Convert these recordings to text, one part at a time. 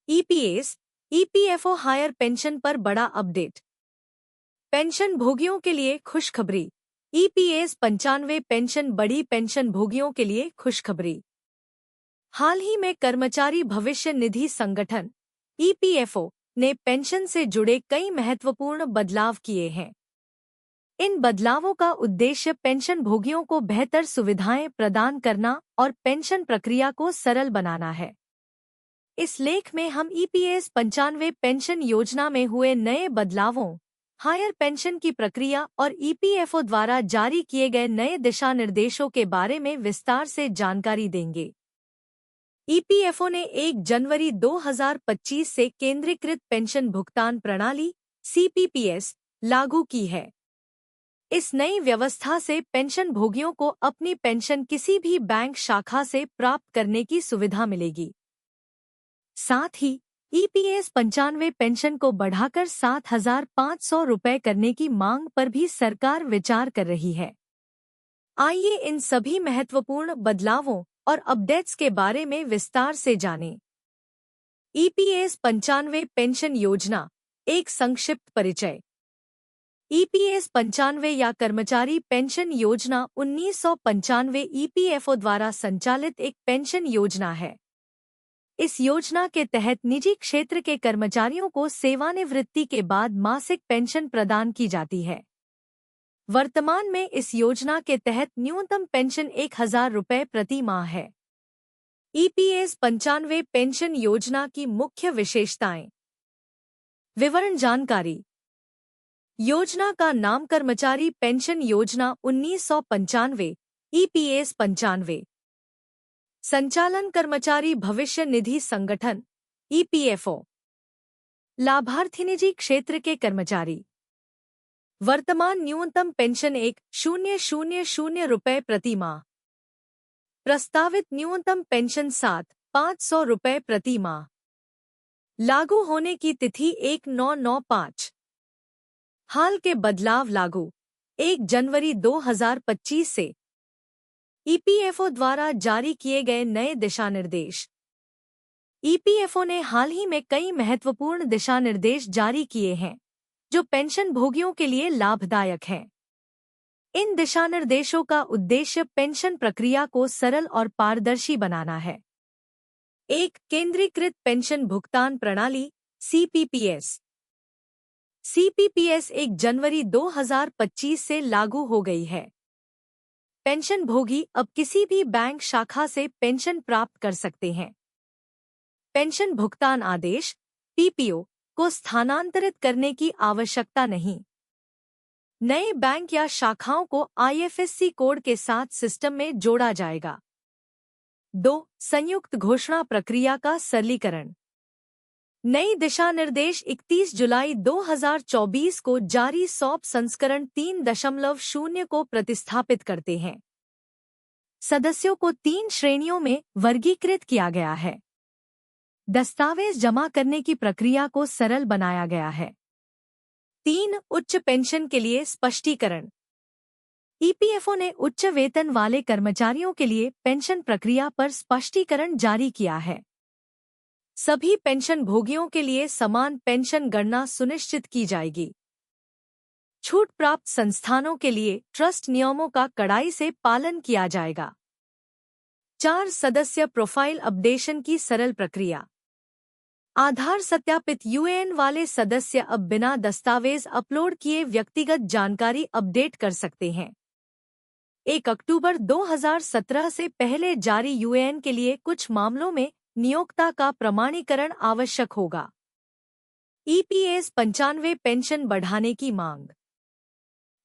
EPS, EPFO higher pension पर बड़ा update. Pension भोगियों के लिए खुशखबरी। ईपीएस 95 पेंशन बड़ी पेंशन भोगियों के लिए खुशखबरी। हाल ही में कर्मचारी भविष्य निधि संगठन ईपीएफओ ने पेंशन से जुड़े कई महत्वपूर्ण बदलाव किए हैं। इन बदलावों का उद्देश्य पेंशन भोगियों को बेहतर सुविधाएं प्रदान करना और पेंशन प्रक्रिया को सरल बनाना है। इस लेख में हम ईपीएस 95 पेंशन योजना में हुए नए बदलावों, हायर पेंशन की प्रक्रिया और ईपीएफओ द्वारा जारी किए गए नए दिशा निर्देशों के बारे में विस्तार से जानकारी देंगे। ईपीएफओ ने 1 जनवरी 2025 से केंद्रीकृत पेंशन भुगतान प्रणाली सीपीपीएस लागू की है। इस नई व्यवस्था से पेंशन भोगियों को अपनी पेंशन किसी भी बैंक शाखा से प्राप्त करने की सुविधा मिलेगी। साथ ही ईपीएस 95 पेंशन को बढ़ाकर 7,500 रुपये करने की मांग पर भी सरकार विचार कर रही है। आइए इन सभी महत्वपूर्ण बदलावों और अपडेट्स के बारे में विस्तार से जानें। ईपीएस 95 पेंशन योजना, एक संक्षिप्त परिचय। ईपीएस 95 या कर्मचारी पेंशन योजना 1995 ईपीएफओ द्वारा संचालित एक पेंशन योजना है। इस योजना के तहत निजी क्षेत्र के कर्मचारियों को सेवानिवृत्ति के बाद मासिक पेंशन प्रदान की जाती है। वर्तमान में इस योजना के तहत न्यूनतम पेंशन 1,000 रुपये प्रति माह है। ईपीएस 95 पेंशन योजना की मुख्य विशेषताएं। विवरण जानकारी। योजना का नाम कर्मचारी पेंशन योजना 1995 ईपीएस 95। संचालन कर्मचारी भविष्य निधि संगठन ईपीएफओ। लाभार्थी निजी क्षेत्र के कर्मचारी। वर्तमान न्यूनतम पेंशन 1,000 रुपये प्रति माह। प्रस्तावित न्यूनतम पेंशन 7,500 रुपये प्रति माह। लागू होने की तिथि 1995। हाल के बदलाव लागू 1 जनवरी 2025 से। ईपीएफओ द्वारा जारी किए गए नए दिशा निर्देश। ईपीएफओ ने हाल ही में कई महत्वपूर्ण दिशा निर्देश जारी किए हैं, जो पेंशन भोगियों के लिए लाभदायक हैं। इन दिशा निर्देशों का उद्देश्य पेंशन प्रक्रिया को सरल और पारदर्शी बनाना है। 1. केंद्रीकृत पेंशन भुगतान प्रणाली सीपीपीएस। सीपीपीएस 1 जनवरी 2025 से लागू हो गई है। पेंशन भोगी अब किसी भी बैंक शाखा से पेंशन प्राप्त कर सकते हैं। पेंशन भुगतान आदेश पीपीओ को स्थानांतरित करने की आवश्यकता नहीं। नए बैंक या शाखाओं को आईएफएससी कोड के साथ सिस्टम में जोड़ा जाएगा। 2. संयुक्त घोषणा प्रक्रिया का सरलीकरण। नई दिशा निर्देश 31 जुलाई 2024 को जारी सॉप संस्करण 3.0 को प्रतिस्थापित करते हैं। सदस्यों को 3 श्रेणियों में वर्गीकृत किया गया है। दस्तावेज जमा करने की प्रक्रिया को सरल बनाया गया है। 3. उच्च पेंशन के लिए स्पष्टीकरण। ईपीएफओ ने उच्च वेतन वाले कर्मचारियों के लिए पेंशन प्रक्रिया पर स्पष्टीकरण जारी किया है। सभी पेंशन भोगियों के लिए समान पेंशन गणना सुनिश्चित की जाएगी। छूट प्राप्त संस्थानों के लिए ट्रस्ट नियमों का कड़ाई से पालन किया जाएगा। 4. सदस्य प्रोफाइल अपडेशन की सरल प्रक्रिया। आधार सत्यापित यूएएन वाले सदस्य अब बिना दस्तावेज अपलोड किए व्यक्तिगत जानकारी अपडेट कर सकते हैं। 1 अक्टूबर 2017 से पहले जारी यूएएन के लिए कुछ मामलों में नियोक्ता का प्रमाणीकरण आवश्यक होगा। ईपीएस 95 पेंशन बढ़ाने की मांग।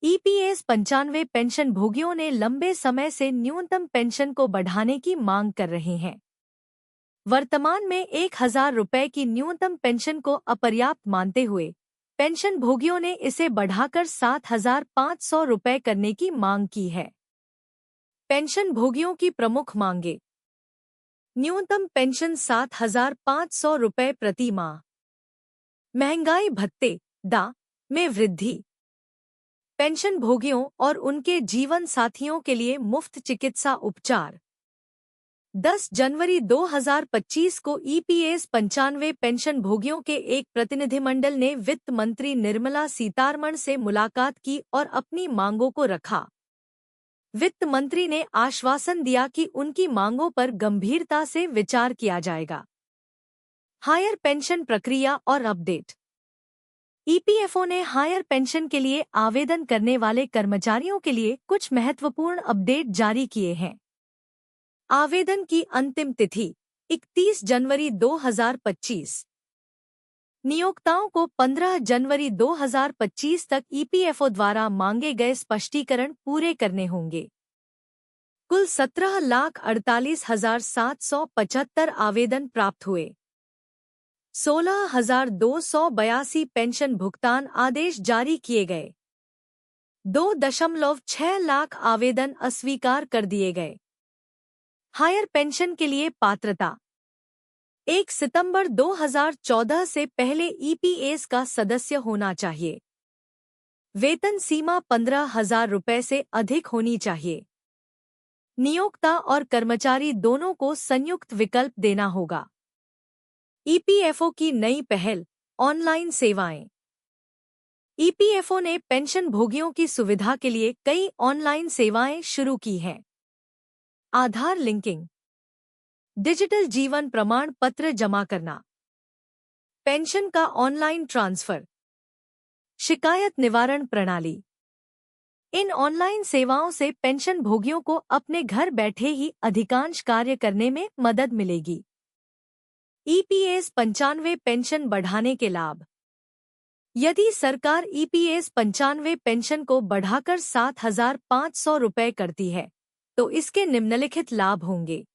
ईपीएस 95 पेंशन भोगियों ने लंबे समय से न्यूनतम पेंशन को बढ़ाने की मांग कर रहे हैं। वर्तमान में 1,000 रुपये की न्यूनतम पेंशन को अपर्याप्त मानते हुए पेंशन भोगियों ने इसे बढ़ाकर 7,500 रुपये करने की मांग की है। पेंशन भोगियों की प्रमुख मांगे। न्यूनतम पेंशन 7,500 रुपये प्रति माह। महंगाई भत्ते (डा) में वृद्धि। पेंशन भोगियों और उनके जीवन साथियों के लिए मुफ्त चिकित्सा उपचार। 10 जनवरी 2025 को ईपीएस 95 पेंशन भोगियों के एक प्रतिनिधिमंडल ने वित्त मंत्री निर्मला सीतारमण से मुलाकात की और अपनी मांगों को रखा। वित्त मंत्री ने आश्वासन दिया कि उनकी मांगों पर गंभीरता से विचार किया जाएगा। हायर पेंशन प्रक्रिया और अपडेट। ईपीएफओ ने हायर पेंशन के लिए आवेदन करने वाले कर्मचारियों के लिए कुछ महत्वपूर्ण अपडेट जारी किए हैं। आवेदन की अंतिम तिथि 31 जनवरी 2025। नियोक्ताओं को 15 जनवरी 2025 तक ईपीएफओ द्वारा मांगे गए स्पष्टीकरण पूरे करने होंगे। कुल 17,48,775 आवेदन प्राप्त हुए। 16,282 पेंशन भुगतान आदेश जारी किए गए। 2.6 लाख आवेदन अस्वीकार कर दिए गए। हायर पेंशन के लिए पात्रता 1 सितंबर 2014 से पहले ईपीएस का सदस्य होना चाहिए। वेतन सीमा 15,000 रुपये से अधिक होनी चाहिए। नियोक्ता और कर्मचारी दोनों को संयुक्त विकल्प देना होगा। ईपीएफओ की नई पहल, ऑनलाइन सेवाएं। ईपीएफओ ने पेंशन भोगियों की सुविधा के लिए कई ऑनलाइन सेवाएं शुरू की हैं। आधार लिंकिंग, डिजिटल जीवन प्रमाण पत्र जमा करना, पेंशन का ऑनलाइन ट्रांसफर, शिकायत निवारण प्रणाली। इन ऑनलाइन सेवाओं से पेंशन भोगियों को अपने घर बैठे ही अधिकांश कार्य करने में मदद मिलेगी। ईपीएस 95 पेंशन बढ़ाने के लाभ। यदि सरकार ईपीएस 95 पेंशन को बढ़ाकर 7,500 रुपये करती है तो इसके निम्नलिखित लाभ होंगे।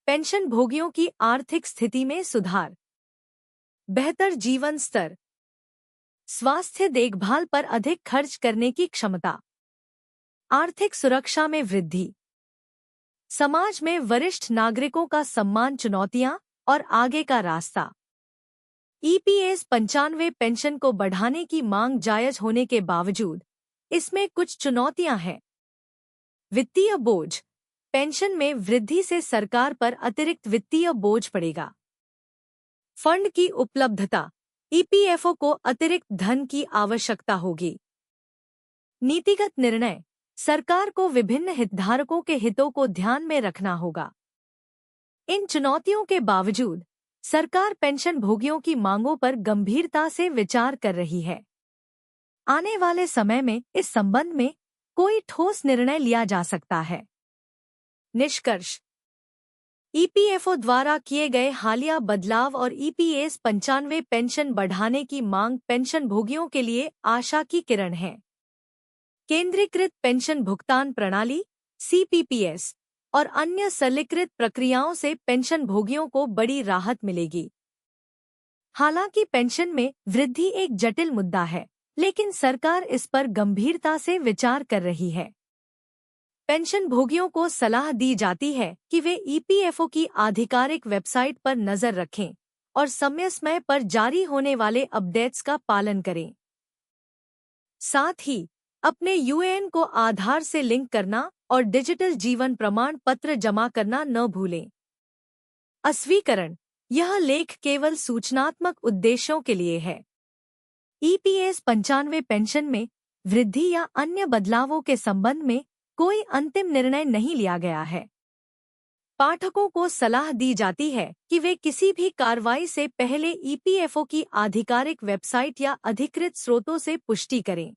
पेंशन भोगियों की आर्थिक स्थिति में सुधार, बेहतर जीवन स्तर, स्वास्थ्य देखभाल पर अधिक खर्च करने की क्षमता, आर्थिक सुरक्षा में वृद्धि, समाज में वरिष्ठ नागरिकों का सम्मान, चुनौतियां और आगे का रास्ता। ईपीएस 95 पेंशन को बढ़ाने की मांग जायज होने के बावजूद इसमें कुछ चुनौतियां हैं। वित्तीय बोझ। पेंशन में वृद्धि से सरकार पर अतिरिक्त वित्तीय बोझ पड़ेगा। फंड की उपलब्धता। ईपीएफओ को अतिरिक्त धन की आवश्यकता होगी। नीतिगत निर्णय। सरकार को विभिन्न हितधारकों के हितों को ध्यान में रखना होगा। इन चुनौतियों के बावजूद सरकार पेंशन भोगियों की मांगों पर गंभीरता से विचार कर रही है। आने वाले समय में इस संबंध में कोई ठोस निर्णय लिया जा सकता है। निष्कर्ष। ईपीएफओ द्वारा किए गए हालिया बदलाव और ईपीएस 95 पेंशन बढ़ाने की मांग पेंशन भोगियों के लिए आशा की किरण है। केंद्रीकृत पेंशन भुगतान प्रणाली सीपीपीएस और अन्य सरलीकृत प्रक्रियाओं से पेंशन भोगियों को बड़ी राहत मिलेगी। हालांकि पेंशन में वृद्धि एक जटिल मुद्दा है, लेकिन सरकार इस पर गंभीरता से विचार कर रही है। पेंशन भोगियों को सलाह दी जाती है कि वे ईपीएफओ की आधिकारिक वेबसाइट पर नजर रखें और समय समय पर जारी होने वाले अपडेट्स का पालन करें। साथ ही अपने यूएएन को आधार से लिंक करना और डिजिटल जीवन प्रमाण पत्र जमा करना न भूलें। अस्वीकरण। यह लेख केवल सूचनात्मक उद्देश्यों के लिए है। ईपीएस 95 पेंशन में वृद्धि या अन्य बदलावों के संबंध में कोई अंतिम निर्णय नहीं लिया गया है। पाठकों को सलाह दी जाती है कि वे किसी भी कार्रवाई से पहले ईपीएफओ की आधिकारिक वेबसाइट या अधिकृत स्रोतों से पुष्टि करें।